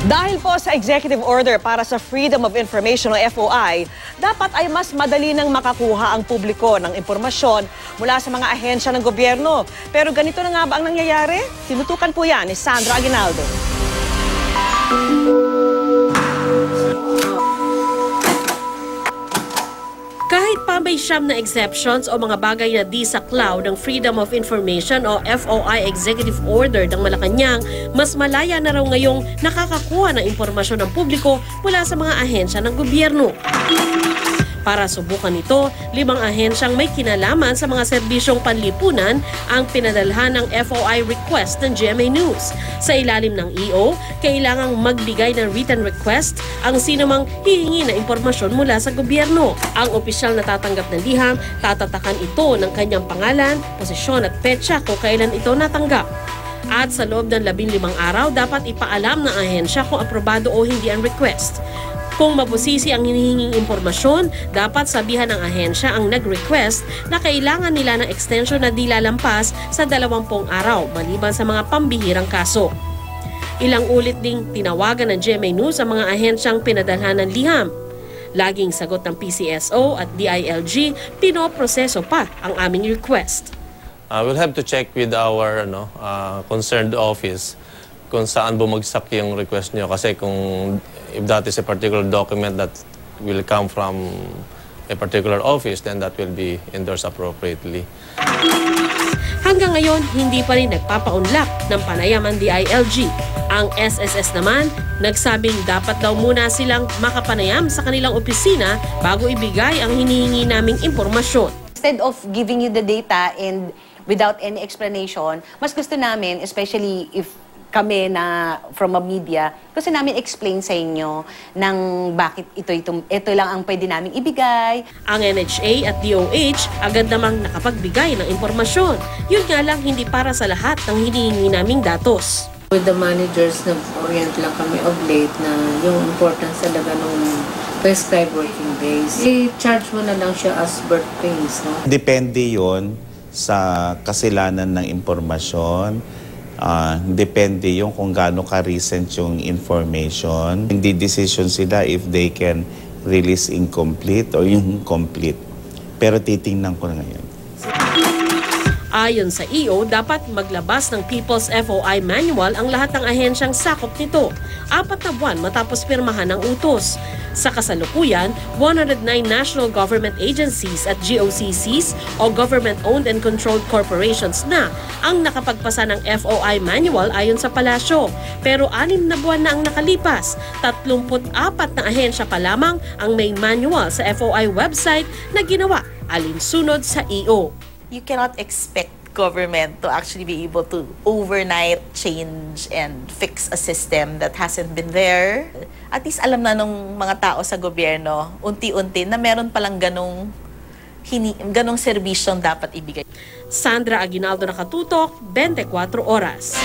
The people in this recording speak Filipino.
Dahil po sa Executive Order para sa Freedom of Information o FOI, dapat ay mas madali nang makakuha ang publiko ng impormasyon mula sa mga ahensya ng gobyerno. Pero ganito na nga ba ang nangyayari? Tinutukan po yan ni Sandra Aguinaldo. Kahit pa may siyam na exceptions o mga bagay na di saklaw ng Freedom of Information o FOI Executive Order ng Malacanang, mas malaya na raw ngayong nakakakuha ng impormasyon ng publiko mula sa mga ahensya ng gobyerno. Para subukan ito, 5 ahensyang may kinalaman sa mga serbisyong panlipunan ang pinadalhan ng FOI request ng GMA News. Sa ilalim ng EO, kailangang magbigay ng written request ang sinumang hihingi na impormasyon mula sa gobyerno. Ang opisyal na tatanggap ng liham, tatatakan ito ng kanyang pangalan, posisyon at petsa kung kailan ito natanggap. At sa loob ng 15 araw, dapat ipaalam ng ahensya kung aprobado o hindi ang request. Kung mabusisi ang hinihinging impormasyon, dapat sabihan ng ahensya ang nag-request na kailangan nila ng extension na di lalampas sa 20 araw maliban sa mga pambihirang kaso. Ilang ulit ding tinawagan ng GMA News ang mga ahensyang pinadalhan ng liham. Laging sagot ng PCSO at DILG, pinoproseso pa ang aming request. We'll have to check with our concerned office kung saan bumagsak yung request nyo. Kasi if that is a particular document that will come from a particular office, then that will be endorsed appropriately. Hanggang ngayon, hindi pa rin nagpapaunlak ng panayam ang DILG. Ang SSS naman, nagsabing dapat daw muna silang makapanayam sa kanilang opisina bago ibigay ang hinihingi naming impormasyon. Instead of giving you the data and without any explanation, mas gusto namin, especially if kami na from a media, kasi namin explain sa inyo ng bakit ito lang ang pwede namin ibigay. Ang NHA at DOH agad namang nakapagbigay ng impormasyon. Yun nga lang hindi para sa lahat ng hinihingi naming datos. With the managers, nag-orient lang kami of late na yung importance talaga ng prescribed working days. I-charge mo na lang siya as birthdays. No? Depende yon sa kasilanan ng impormasyon. Depende yung kung gaano ka-recent yung information. Hindi decision sila if they can release incomplete or yung complete. Pero titingnan ko na ngayon. Ayon sa EO, dapat maglabas ng People's FOI Manual ang lahat ng ahensyang sakop nito. 4 na buwan matapos pirmahan ng utos. Sa kasalukuyan, 109 national government agencies at GOCCs o government-owned and controlled corporations na ang nakapagpasa ng FOI Manual ayon sa palasyo. Pero 6 na buwan na ang nakalipas. 34 na ahensya pa lamang ang may manual sa FOI website na ginawa alinsunod sa EO. You cannot expect government to actually be able to overnight change and fix a system that hasn't been there. At least alam na nung mga tao sa gobyerno, unti-unti, na meron palang ganong serbisyong dapat ibigay. Sandra Aguinaldo, Nakatutok, 24 Oras.